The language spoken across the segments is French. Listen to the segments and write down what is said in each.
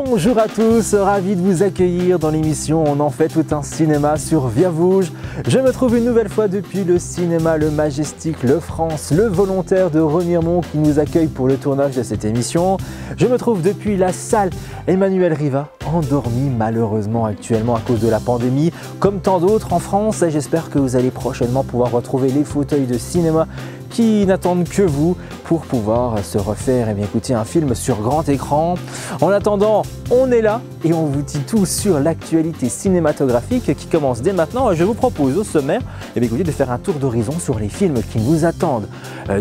Bonjour à tous, ravi de vous accueillir dans l'émission On en fait tout un cinéma sur Viavouge. Je me trouve une nouvelle fois depuis le cinéma Le Majestic, Le France, le volontaire de Remiremont qui nous accueille pour le tournage de cette émission. Je me trouve depuis la salle Emmanuel Riva, endormi malheureusement actuellement à cause de la pandémie, comme tant d'autres en France, et j'espère que vous allez prochainement pouvoir retrouver les fauteuils de cinéma qui n'attendent que vous pour pouvoir se refaire et bien écouter un film sur grand écran. En attendant, on est là et on vous dit tout sur l'actualité cinématographique qui commence dès maintenant. Je vous propose au sommaire écoutez, de faire un tour d'horizon sur les films qui nous attendent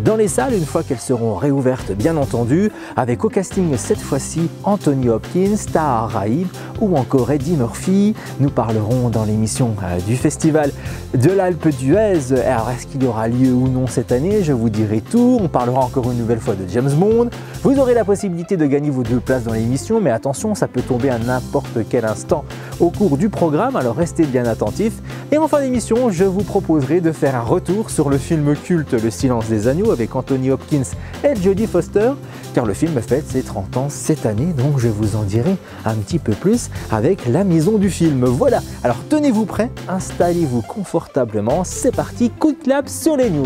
dans les salles une fois qu'elles seront réouvertes, bien entendu, avec au casting cette fois-ci Anthony Hopkins, Tahar Rahib ou encore Eddie Murphy. Nous parlerons dans l'émission du festival de l'Alpe d'Huez. Alors est-ce qu'il y aura lieu ou non cette année? Je vous dirai tout. On parlera encore une nouvelle fois de James Bond. Vous aurez la possibilité de gagner vos 2 places dans l'émission, mais attention, ça peut tomber à n'importe quel instant au cours du programme, alors restez bien attentifs. Et en fin d'émission, je vous proposerai de faire un retour sur le film culte Le Silence des Agneaux avec Anthony Hopkins et Jodie Foster, car le film fête ses 30 ans cette année, donc je vous en dirai un petit peu plus avec la maison du film. Voilà, alors tenez-vous prêts, installez-vous confortablement, c'est parti, coup de clap sur les news.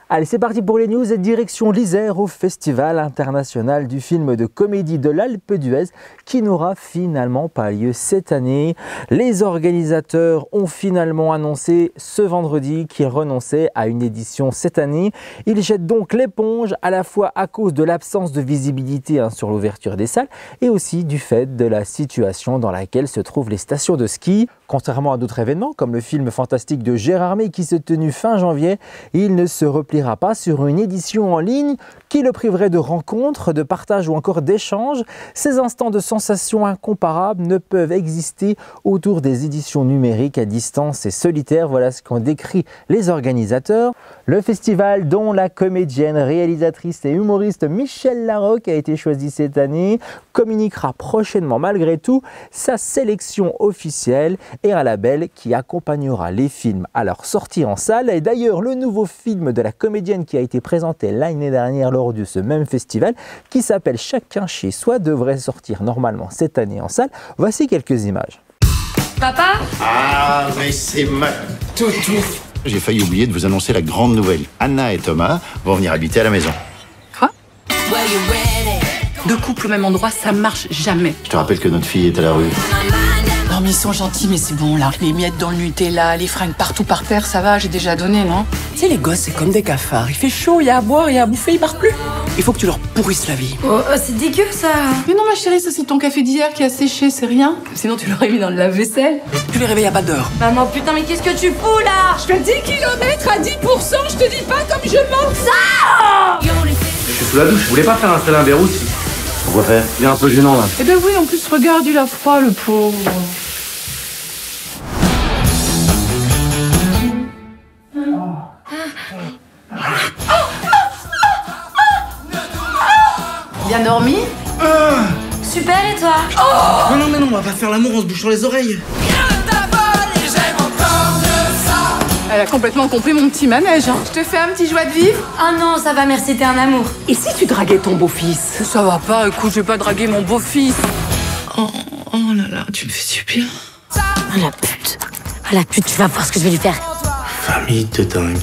Allez, c'est parti pour les news et direction l'Isère au Festival international du film de comédie de l'Alpe d'Huez qui n'aura finalement pas lieu cette année. Les organisateurs ont finalement annoncé ce vendredi qu'ils renonçaient à une édition cette année. Ils jettent donc l'éponge à la fois à cause de l'absence de visibilité sur l'ouverture des salles et aussi du fait de la situation dans laquelle se trouvent les stations de ski. Contrairement à d'autres événements comme le film fantastique de Gérard May qui s'est tenu fin janvier, il ne se repliera pas sur une édition en ligne qui le priverait de rencontres, de partage ou encore d'échanges. Ces instants de sensations incomparables ne peuvent exister autour des éditions numériques à distance et solitaires. Voilà ce qu'ont décrit les organisateurs. Le festival dont la comédienne, réalisatrice et humoriste Michèle Larocque a été choisie cette année communiquera prochainement malgré tout sa sélection officielle et un label qui accompagnera les films à leur sortie en salle. Et d'ailleurs, le nouveau film de la comédienne qui a été présenté l'année dernière lors de ce même festival, qui s'appelle Chacun chez soi, devrait sortir normalement cette année en salle. Voici quelques images. Papa? Ah, mais c'est ma toutou. J'ai failli oublier de vous annoncer la grande nouvelle. Anna et Thomas vont venir habiter à la maison. Quoi? 2 couples au même endroit, ça marche jamais. Je te rappelle que notre fille est à la rue. Non mais ils sont gentils, mais c'est bon là. Les miettes dans le Nutella, les fringues partout par terre, ça va, j'ai déjà donné, non? Tu sais, les gosses, c'est comme des cafards. Il fait chaud, il y a à boire, il y a à bouffer, ils partent plus. Il faut que tu leur pourrisses la vie. Oh, c'est dégueu ça. Mais non ma chérie, ça c'est ton café d'hier qui a séché, c'est rien. Sinon tu l'aurais mis dans le lave-vaisselle. Tu les réveilles à pas d'heure. Maman, putain, mais qu'est-ce que tu fous là? Je fais 10 km à 10%, je te dis pas comme je manque ça. Je suis sous la douche, je voulais pas faire installer un verrou aussi. Pourquoi faire? Il est un peu gênant là. Eh ben oui, en plus regarde, il a froid le pauvre. Bien dormi? Super, et toi? Non, mais non, on va pas faire l'amour en se bouchant les oreilles. Elle a complètement compris mon petit manège, hein. Je te fais un petit joie de vivre? Ah non, ça va, merci, t'es un amour. Et si tu draguais ton beau-fils? Ça va pas, écoute, je vais pas draguer mon beau-fils. Oh là là, tu me fais du bien. Ah la pute. Ah la pute, tu vas voir ce que je vais lui faire. Famille de dingue.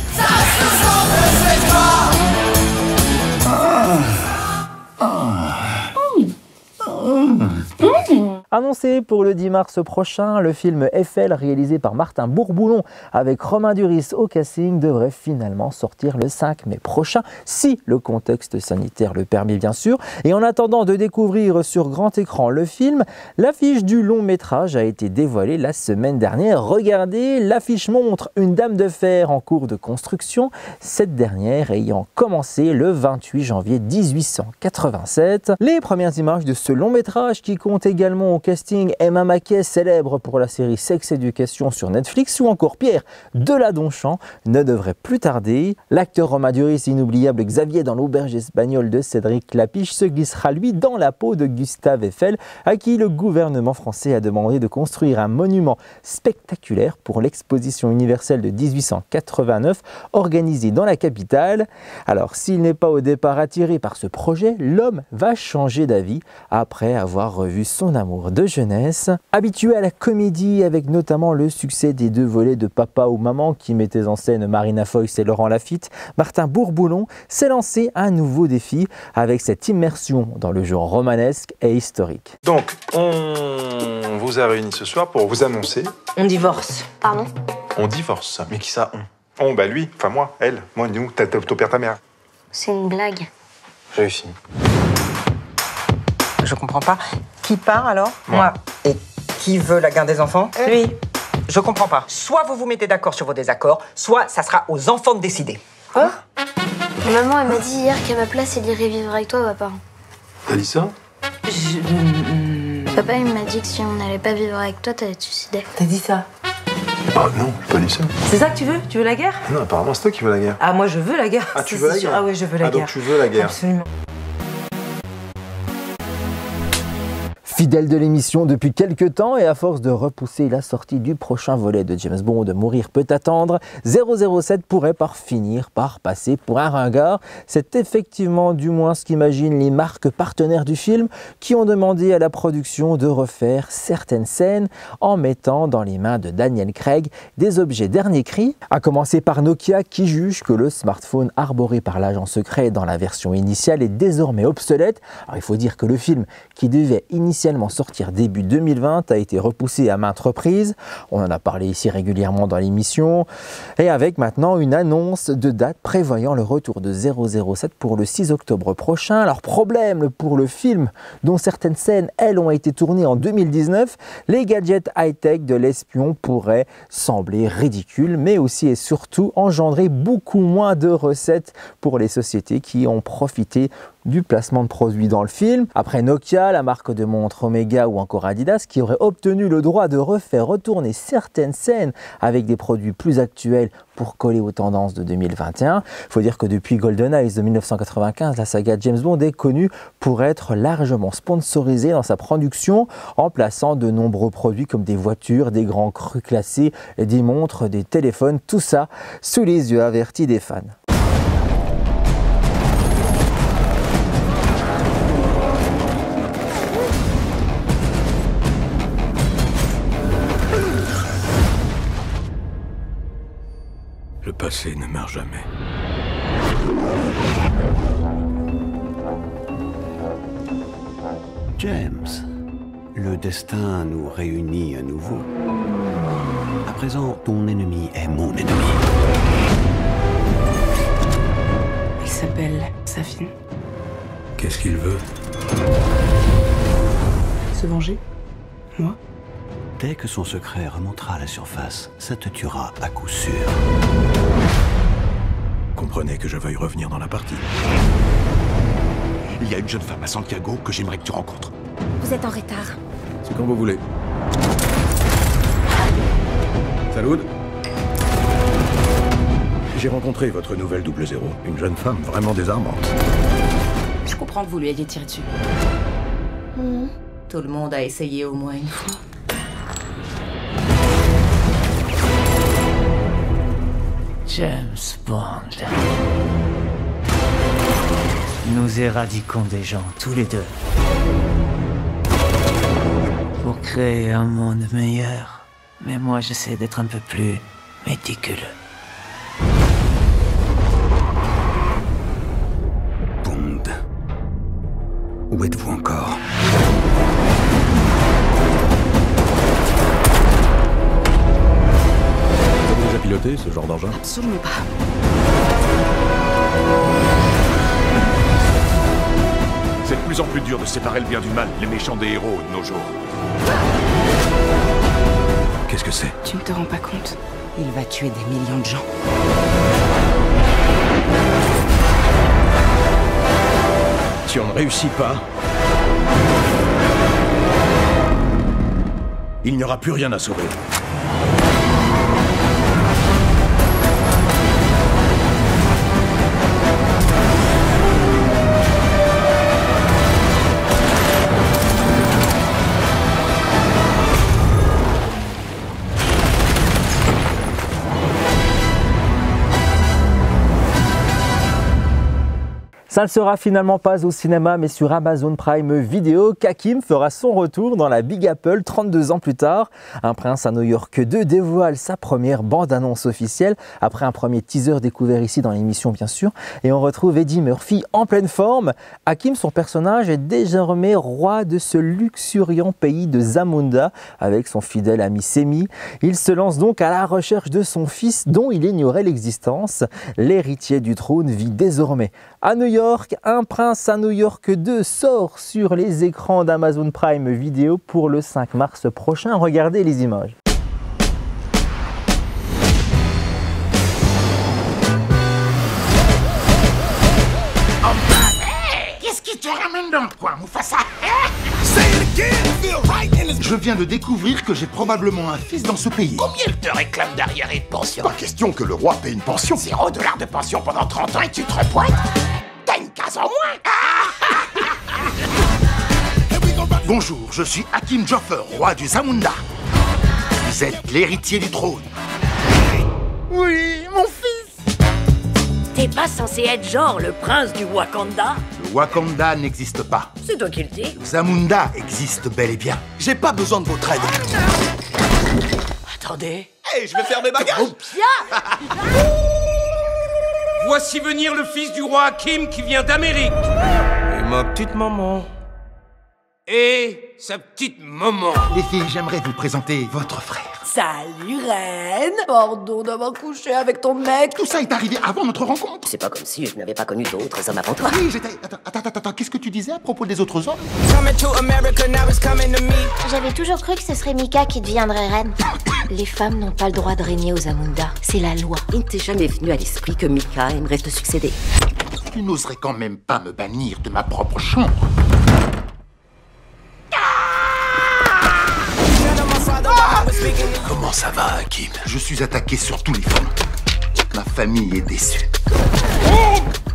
Annoncé pour le 10 mars prochain, le film Eiffel, réalisé par Martin Bourboulon avec Romain Duris au casting, devrait finalement sortir le 5 mai prochain, si le contexte sanitaire le permet bien sûr. Et en attendant de découvrir sur grand écran le film, l'affiche du long métrage a été dévoilée la semaine dernière. Regardez, l'affiche montre une dame de fer en cours de construction, cette dernière ayant commencé le 28 janvier 1887. Les premières images de ce long métrage qui compte également au casting Emma Mackey, célèbre pour la série Sex Education sur Netflix, ou encore Pierre Deladonchamp ne devrait plus tarder. L'acteur Romain Duris, inoubliable Xavier dans l'auberge espagnole de Cédric Lapiche, se glissera lui dans la peau de Gustave Eiffel, à qui le gouvernement français a demandé de construire un monument spectaculaire pour l'exposition universelle de 1889 organisée dans la capitale. Alors, s'il n'est pas au départ attiré par ce projet, l'homme va changer d'avis après avoir revu son amour de jeunesse. Habitué à la comédie, avec notamment le succès des 2 volets de Papa ou Maman qui mettaient en scène Marina Foïs et Laurent Lafitte, Martin Bourboulon s'est lancé un nouveau défi avec cette immersion dans le genre romanesque et historique. Donc, on vous a réunis ce soir pour vous annoncer... On divorce. Pardon? On divorce. Mais qui ça, on? On, bah lui, enfin moi, elle, moi, nous, ton père, ta mère. C'est une blague. Réussi. Je comprends pas. Qui part alors? Moi. Et qui veut la garde des enfants? Lui. Je comprends pas. Soit vous vous mettez d'accord sur vos désaccords, soit ça sera aux enfants de décider. Quoi? Maman, elle m'a dit hier qu'à ma place, elle irait vivre avec toi, papa. T'as dit ça? Papa, il m'a dit que si on n'allait pas vivre avec toi, t'allais te suicider. T'as dit ça? Ah non, j'ai pas dit ça. C'est ça que tu veux? Tu veux la guerre? Non, apparemment, c'est toi qui veux la guerre. Ah, moi je veux la guerre. Ah, tu veux la guerre? Ah oui, je veux la guerre. Donc tu veux la guerre. Absolument. Fidèle de l'émission depuis quelques temps et à force de repousser la sortie du prochain volet de James Bond, Mourir peut attendre, 007 pourrait finir par passer pour un ringard. C'est effectivement du moins ce qu'imaginent les marques partenaires du film qui ont demandé à la production de refaire certaines scènes en mettant dans les mains de Daniel Craig des objets dernier cri, à commencer par Nokia qui juge que le smartphone arboré par l'agent secret dans la version initiale est désormais obsolète. Alors il faut dire que le film qui devait initialement sortir début 2020 a été repoussé à maintes reprises. On en a parlé ici régulièrement dans l'émission. Et avec maintenant une annonce de date prévoyant le retour de 007 pour le 6 octobre prochain. Alors problème pour le film dont certaines scènes, elles, ont été tournées en 2019. Les gadgets high-tech de l'espion pourraient sembler ridicules, mais aussi et surtout engendrer beaucoup moins de recettes pour les sociétés qui ont profité du placement de produits dans le film. Après Nokia, la marque de montre Omega ou encore Adidas qui aurait obtenu le droit de refaire retourner certaines scènes avec des produits plus actuels pour coller aux tendances de 2021. Il faut dire que depuis GoldenEye de 1995, la saga James Bond est connue pour être largement sponsorisée dans sa production en plaçant de nombreux produits comme des voitures, des grands crus classés, des montres, des téléphones, tout ça sous les yeux avertis des fans. Le passé ne meurt jamais. James, le destin nous réunit à nouveau. À présent, ton ennemi est mon ennemi. Il s'appelle Safin. Qu'est-ce qu'il veut? Se venger? Moi? Dès que son secret remontera à la surface, ça te tuera à coup sûr. Comprenez que je veuille revenir dans la partie. Il y a une jeune femme à Santiago que j'aimerais que tu rencontres. Vous êtes en retard. C'est quand vous voulez. Salut. J'ai rencontré votre nouvelle 00, une jeune femme vraiment désarmante. Je comprends que vous lui ayez tiré dessus. Tout le monde a essayé au moins une fois. James Bond. Nous éradiquons des gens, tous les deux. Pour créer un monde meilleur. Mais moi, j'essaie d'être un peu plus méticuleux. Bond. Où êtes-vous encore? Vous avez déjà piloté ce genre d'engin? Absolument pas. C'est de plus en plus dur de séparer le bien du mal, les méchants des héros de nos jours. Qu'est-ce que c'est? Tu ne te rends pas compte? Il va tuer des millions de gens. Si on ne réussit pas, Il n'y aura plus rien à sauver. Ça ne sera finalement pas au cinéma, mais sur Amazon Prime Video qu'Hakim fera son retour dans la Big Apple 32 ans plus tard. Un prince à New York 2 dévoile sa première bande-annonce officielle, après un premier teaser découvert ici dans l'émission bien sûr. Et on retrouve Eddie Murphy en pleine forme. Hakim, son personnage, est désormais roi de ce luxuriant pays de Zamunda, avec son fidèle ami Semi. Il se lance donc à la recherche de son fils, dont il ignorait l'existence. L'héritier du trône vit désormais à New York. Un prince à New York 2 sort sur les écrans d'Amazon Prime Video pour le 5 mars prochain. Regardez les images. Qu'est-ce qui te ramène dans le coin, Mufasa? Je viens de découvrir que j'ai probablement un fils dans ce pays. Combien il te réclame d'arrière et de pension? Pas question que le roi paye une pension. $0 de pension pendant 30 ans et tu te repointes? T'as une case en moins. Bonjour, je suis Hakim Joffer, roi du Zamunda. Vous êtes l'héritier du trône. Oui, mon fils. T'es pas censé être genre le prince du Wakanda? Le Wakanda n'existe pas. C'est toi qui le dis. Le Zamunda existe bel et bien. J'ai pas besoin de votre aide. Attendez. Hey, je vais faire mes bagages. Oh, bien. Voici venir le fils du roi Hakim qui vient d'Amérique. Et ma petite maman. Et sa petite maman. Les filles, j'aimerais vous présenter votre frère. Salut, reine. Pardon d'avoir couché avec ton mec. Tout ça est arrivé avant notre rencontre. C'est pas comme si je n'avais pas connu d'autres hommes avant toi. Oui, j'étais... Attends, qu'est-ce que tu disais à propos des autres hommes? J'avais toujours cru que ce serait Mika qui deviendrait reine. Les femmes n'ont pas le droit de régner aux Zamunda. C'est la loi. Il ne t'est jamais venu à l'esprit que Mika aimerait te succéder. Tu n'oserais quand même pas me bannir de ma propre chambre. Comment ça va, Hakim? Je suis attaqué sur tous les fronts. Ma famille est déçue.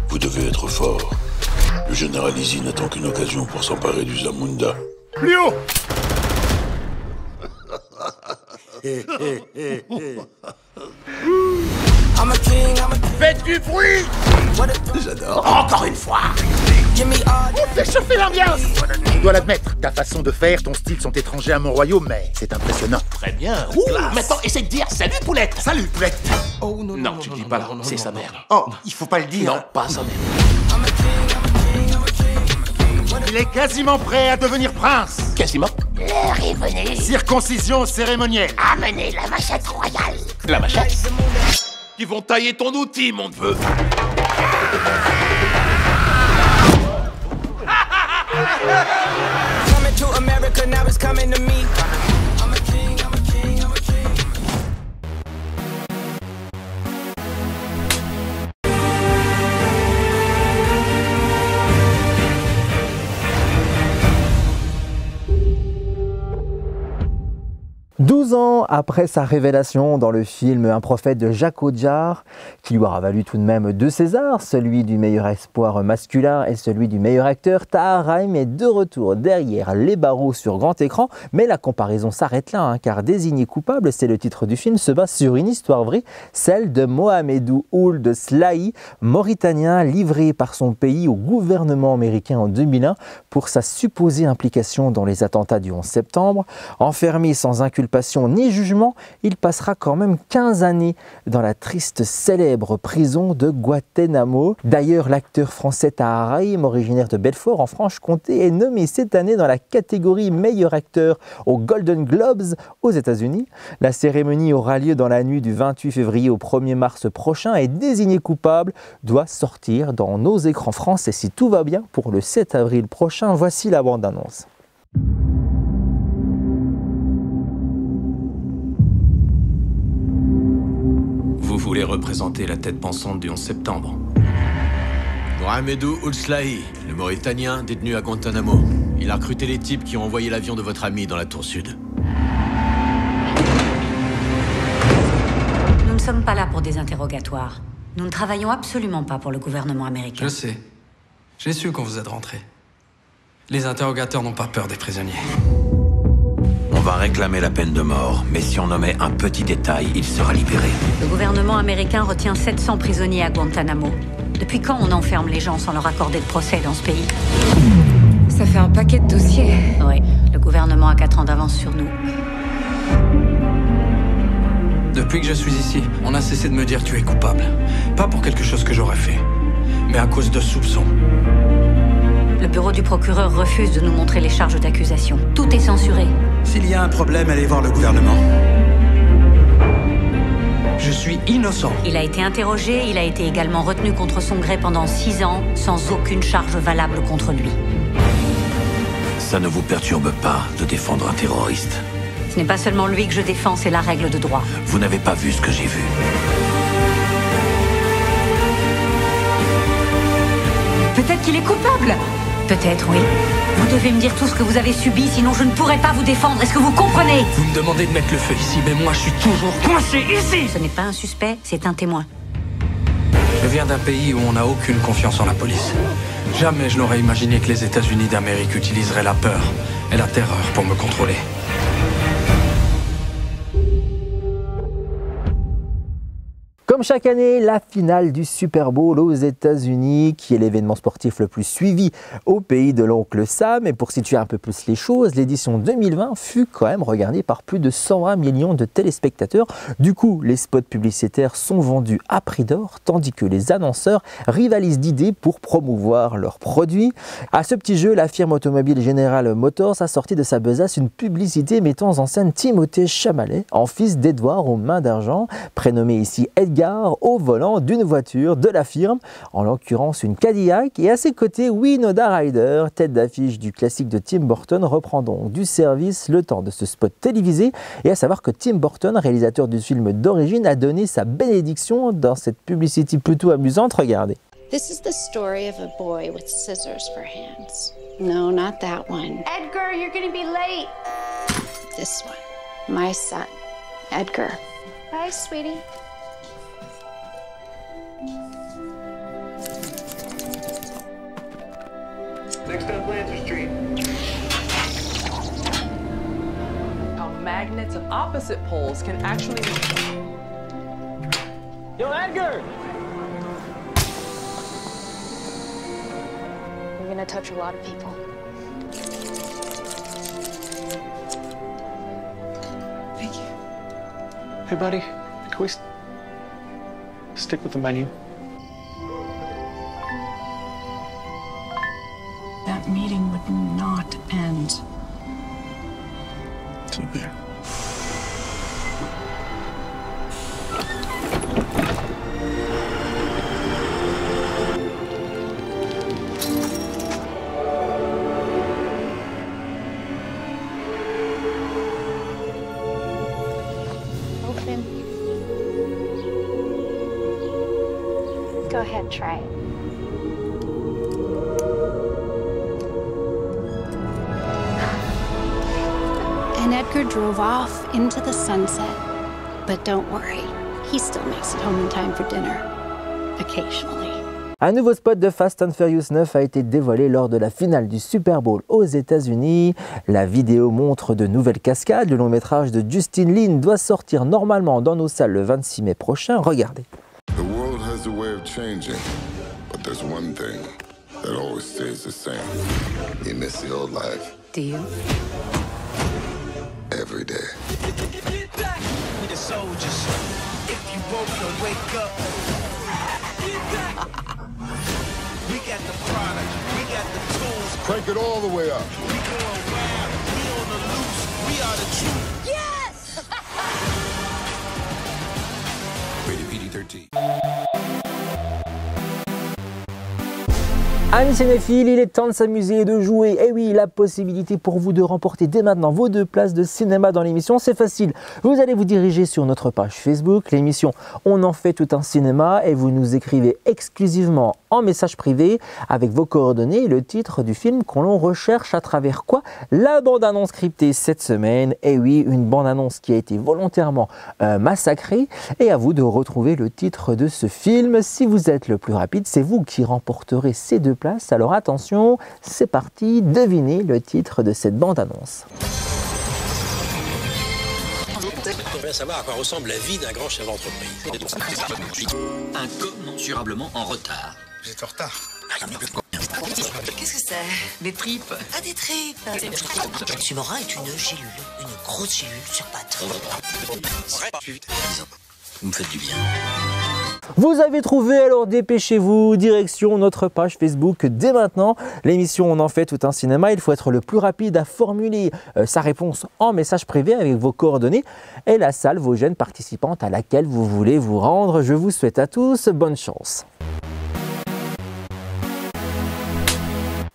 Vous devez être fort. Le général Izzy n'attend qu'une occasion pour s'emparer du Zamunda. Plus haut! Faites du bruit! J'adore. Encore une fois! On fait chauffer l'ambiance! Tu dois l'admettre, ta façon de faire, ton style sont étrangers à mon royaume, mais c'est impressionnant. Très bien. Maintenant, essaie de dire salut, Poulette. Salut, Poulette! Oh non, tu le dis pas là, c'est sa mère. Oh, il faut pas le dire. Non, pas sa mère. Il est quasiment prêt à devenir prince. Quasiment. L'heure est venue. Circoncision cérémonielle. Amenez la machette royale. La machette. Ils vont tailler ton outil, mon neveu. Coming to America, now it's coming to me. I'm a king, I'm a king, I'm a king. « 12 ans après sa révélation dans le film Un prophète de Jacques Audiard, qui lui aura valu tout de même 2 Césars, celui du meilleur espoir masculin et celui du meilleur acteur, Tahar Rahim est de retour derrière les barreaux sur grand écran. Mais la comparaison s'arrête là, car Désigné coupable, c'est le titre du film, se base sur une histoire vraie, celle de Mohamedou Ould Slahi, mauritanien livré par son pays au gouvernement américain en 2001 pour sa supposée implication dans les attentats du 11 septembre. Enfermé sans inculpation ni jugement, il passera quand même 15 années dans la triste célèbre prison de Guantanamo. D'ailleurs, l'acteur français Tahar Rahim, originaire de Belfort en Franche-Comté, est nommé cette année dans la catégorie meilleur acteur aux Golden Globes aux États-Unis. La cérémonie aura lieu dans la nuit du 28 février au 1er mars prochain et Désigné coupable doit sortir dans nos écrans français si tout va bien pour le 7 avril prochain. Voici la bande-annonce. Vous voulez représenter la tête pensante du 11 septembre. Mohamedou Ould Slahi, le Mauritanien détenu à Guantanamo. Il a recruté les types qui ont envoyé l'avion de votre ami dans la tour sud. sommes pas là pour des interrogatoires. Nous ne travaillons absolument pas pour le gouvernement américain. Je sais. J'ai su quand vous êtes rentré. Les interrogateurs n'ont pas peur des prisonniers. On va réclamer la peine de mort, mais si on omet un petit détail, il sera libéré. Le gouvernement américain retient 700 prisonniers à Guantanamo. Depuis quand on enferme les gens sans leur accorder de procès dans ce pays? Ça fait un paquet de dossiers. Oui, le gouvernement a 4 ans d'avance sur nous. Depuis que je suis ici, on a cessé de me dire tu es coupable. Pas pour quelque chose que j'aurais fait, mais à cause de soupçons. Le bureau du procureur refuse de nous montrer les charges d'accusation. Tout est censuré. S'il y a un problème, allez voir le gouvernement. Je suis innocent. Il a été interrogé, il a été également retenu contre son gré pendant 6 ans, sans aucune charge valable contre lui. Ça ne vous perturbe pas de défendre un terroriste? Ce n'est pas seulement lui que je défends, c'est la règle de droit. Vous n'avez pas vu ce que j'ai vu. Peut-être qu'il est coupable. Peut-être, oui. Vous devez me dire tout ce que vous avez subi, sinon je ne pourrai pas vous défendre. Est-ce que vous comprenez? Vous me demandez de mettre le feu ici, mais moi je suis toujours coincé ici. Ce n'est pas un suspect, c'est un témoin. Je viens d'un pays où on n'a aucune confiance en la police. Jamais je n'aurais imaginé que les États-Unis d'Amérique utiliseraient la peur et la terreur pour me contrôler. Comme chaque année, la finale du Super Bowl aux États-Unis, qui est l'événement sportif le plus suivi au pays de l'oncle Sam. Et pour situer un peu plus les choses, l'édition 2020 fut quand même regardée par plus de 120 millions de téléspectateurs. Du coup, les spots publicitaires sont vendus à prix d'or, tandis que les annonceurs rivalisent d'idées pour promouvoir leurs produits. À ce petit jeu, la firme automobile General Motors a sorti de sa besace une publicité mettant en scène Timothée Chalamet, en fils d'Edward aux mains d'argent, prénommé ici Edgar, au volant d'une voiture de la firme, en l'occurrence une Cadillac, et à ses côtés Winona Ryder, tête d'affiche du classique de Tim Burton, reprend donc du service le temps de ce spot télévisé. Et à savoir que Tim Burton, réalisateur du film d'origine, a donné sa bénédiction dans cette publicité plutôt amusante. Regardez. This is the story of a boy with scissors for hands. No, not that one. Edgar, you're gonna be late. This one. My son, Edgar. Bye, sweetie. Next up, Lancer Street. How magnets of opposite poles can actually... Yo, Edgar! You're gonna touch a lot of people. Thank you. Hey, buddy, can we stick with the menu? That meeting would not end. It's okay. Open. Go ahead, try it. And Edgar drove off into the sunset. But don't worry, he still makes it home in time for dinner. Occasionally. Un nouveau spot de Fast and Furious 9 a été dévoilé lors de la finale du Super Bowl aux États-Unis. La vidéo montre de nouvelles cascades. Le long métrage de Justin Lin doit sortir normalement dans nos salles le 26 mai prochain. Regardez. The world has a way of changing, but there's one thing that always stays the same. You miss the old life. Do you? Every day. We the soldiers. If you woke up, wake up. We got the product, we got the tools. Crank it all the way up. We going wild, we on the loose, we are the truth. Yes! Rated PG-13. Amis cinéphiles, il est temps de s'amuser et de jouer. Et oui, la possibilité pour vous de remporter dès maintenant vos 2 places de cinéma dans l'émission, c'est facile. Vous allez vous diriger sur notre page Facebook, l'émission On en fait tout un cinéma, et vous nous écrivez exclusivement en message privé avec vos coordonnées et le titre du film qu'on l'on recherche à travers quoi? La bande-annonce scriptée cette semaine. Et oui, une bande-annonce qui a été volontairement massacrée. Et à vous de retrouver le titre de ce film. Si vous êtes le plus rapide, c'est vous qui remporterez ces 2 places. Alors attention, c'est parti, devinez le titre de cette bande-annonce. On va savoir à quoi ressemble la vie d'un grand chef d'entreprise. Incommensurablement en retard. Vous êtes en retard. Qu'est-ce que c'est? Des tripes? Ah, des tripes! Sumora est une gélule, une grosse gélule sur pattes. Vous me faites du bien. Vous avez trouvé, alors dépêchez-vous, direction notre page Facebook dès maintenant. L'émission On en fait tout un cinéma, il faut être le plus rapide à formuler sa réponse en message privé avec vos coordonnées et la salle Vosgène participante à laquelle vous voulez vous rendre. Je vous souhaite à tous bonne chance.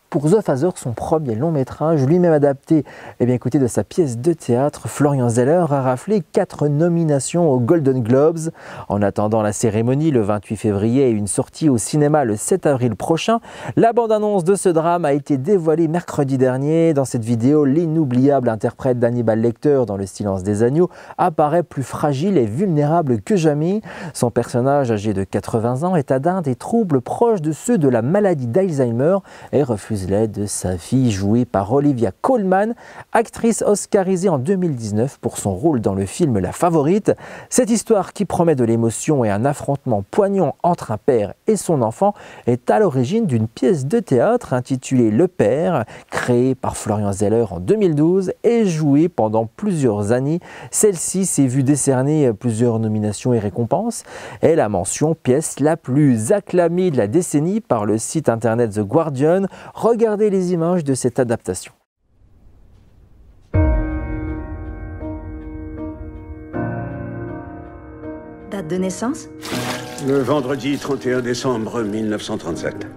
Pour The Father, son premier long métrage, lui-même adapté écoutez, de sa pièce de théâtre, Florian Zeller a raflé 4 nominations aux Golden Globes. En attendant la cérémonie le 28 février et une sortie au cinéma le 7 avril prochain, la bande-annonce de ce drame a été dévoilée mercredi dernier. Dans cette vidéo, l'inoubliable interprète d'Hannibal Lecter dans Le Silence des agneaux apparaît plus fragile et vulnérable que jamais. Son personnage, âgé de 80 ans, est atteint des troubles proches de ceux de la maladie d'Alzheimer et refuse l'aide de sa fille, jouée par Olivia Colman, actrice oscarisée en 2019 pour son rôle dans le film La Favorite. Cette histoire qui promet de l'émotion et un affrontement poignant entre un père et son enfant est à l'origine d'une pièce de théâtre intitulée Le Père, créée par Florian Zeller en 2012 et jouée pendant plusieurs années. Celle-ci s'est vue décerner plusieurs nominations et récompenses et la mention pièce la plus acclamée de la décennie par le site internet The Guardian. Regardez les images de cette adaptation. Date de naissance? Le vendredi 31 décembre 1937.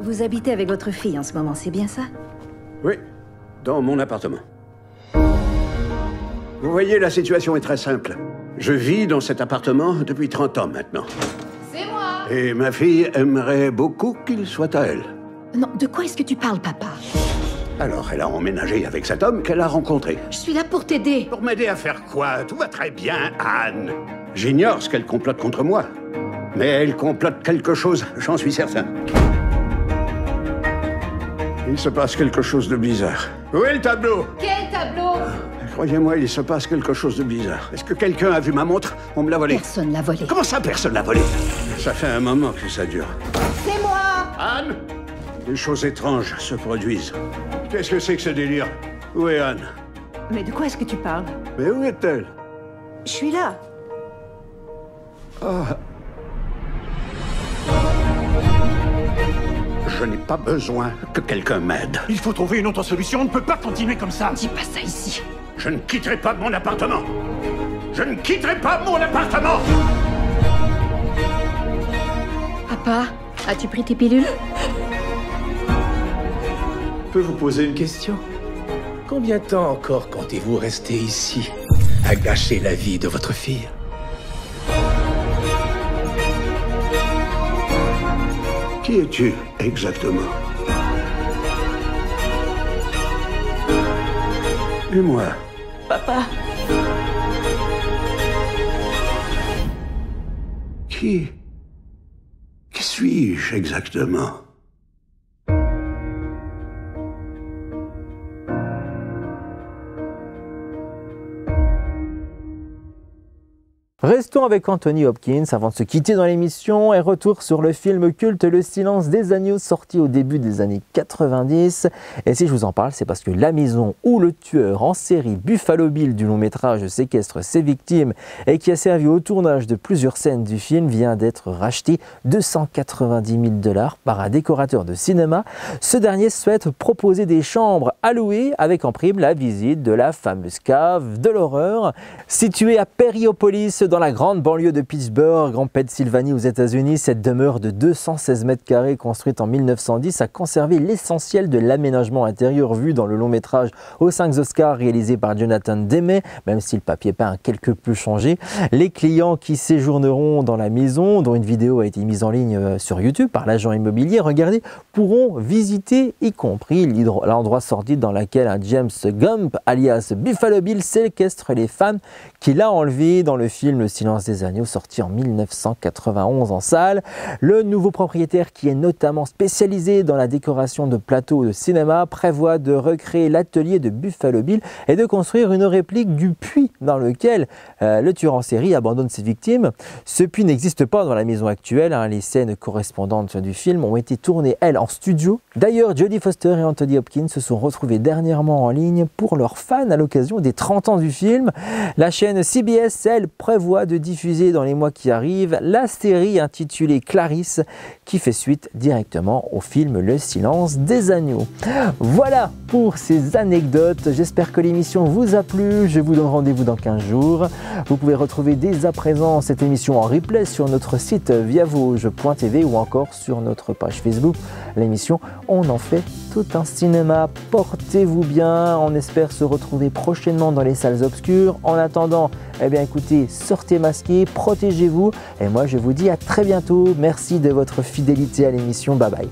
Vous habitez avec votre fille en ce moment, c'est bien ça? Oui, dans mon appartement. Vous voyez, la situation est très simple. Je vis dans cet appartement depuis 30 ans maintenant. C'est moi! Et ma fille aimerait beaucoup qu'il soit à elle. Non, de quoi est-ce que tu parles, papa? Alors, elle a emménagé avec cet homme qu'elle a rencontré. Je suis là pour t'aider. Pour m'aider à faire quoi? Tout va très bien, Anne. J'ignore ce qu'elle complote contre moi. Mais elle complote quelque chose, j'en suis certain. Il se passe quelque chose de bizarre. Où est le tableau? Quel tableau? Croyez-moi, il se passe quelque chose de bizarre. Est-ce que quelqu'un a vu ma montre? On me l'a volée. Personne l'a volée. Comment ça, personne l'a volée? Ça fait un moment que ça dure. C'est moi! Anne? Des choses étranges se produisent. Qu'est-ce que c'est que ce délire? Où est Anne? Mais de quoi est-ce que tu parles? Mais où est-elle? Je suis là. Ah. Je n'ai pas besoin que quelqu'un m'aide. Il faut trouver une autre solution, on ne peut pas continuer comme ça. Dis pas ça ici. Je ne quitterai pas mon appartement. Je ne quitterai pas mon appartement. Papa, as-tu pris tes pilules? Je peux vous poser une question? Combien de temps encore comptez-vous rester ici, à gâcher la vie de votre fille? Qui es-tu exactement? Et moi? Papa. Qui suis-je exactement? Restons avec Anthony Hopkins avant de se quitter dans l'émission et retour sur le film culte Le Silence des agneaux sorti au début des années 90. Et si je vous en parle, c'est parce que la maison où le tueur en série Buffalo Bill du long métrage séquestre ses victimes et qui a servi au tournage de plusieurs scènes du film vient d'être racheté 290 000 $ par un décorateur de cinéma. Ce dernier souhaite proposer des chambres à louer avec en prime la visite de la fameuse cave de l'horreur située à Perryopolis dans la grande banlieue de Pittsburgh, en Pennsylvanie aux États-Unis. Cette demeure de 216 mètres carrés construite en 1910 a conservé l'essentiel de l'aménagement intérieur vu dans le long métrage aux 5 Oscars réalisé par Jonathan Demme, même si le papier peint a quelque peu changé. Les clients qui séjourneront dans la maison, dont une vidéo a été mise en ligne sur YouTube par l'agent immobilier, regardez, pourront visiter, y compris l'endroit sordide dans lequel un James Gump, alias Buffalo Bill, séquestre les femmes qu'il a enlevées dans le film Le Silence des Agneaux, sorti en 1991 en salle. Le nouveau propriétaire, qui est notamment spécialisé dans la décoration de plateaux de cinéma, prévoit de recréer l'atelier de Buffalo Bill et de construire une réplique du puits dans lequel le tueur en série abandonne ses victimes. Ce puits n'existe pas dans la maison actuelle, hein. Les scènes correspondantes du film ont été tournées, elles, en studio. D'ailleurs, Jodie Foster et Anthony Hopkins se sont retrouvés dernièrement en ligne pour leurs fans à l'occasion des 30 ans du film. La chaîne CBS, elle, prévoit de diffuser dans les mois qui arrivent la série intitulée Clarisse, qui fait suite directement au film Le Silence des Agneaux. Voilà pour ces anecdotes. J'espère que l'émission vous a plu. Je vous donne rendez-vous dans 15 jours. Vous pouvez retrouver dès à présent cette émission en replay sur notre site viavauge.tv ou encore sur notre page Facebook. L'émission On en fait tout un cinéma. Portez-vous bien. On espère se retrouver prochainement dans les salles obscures. En attendant, eh bien écoutez, sortez masqués, protégez-vous. Et moi, je vous dis à très bientôt. Merci de votre fidélité à l'émission. Bye bye.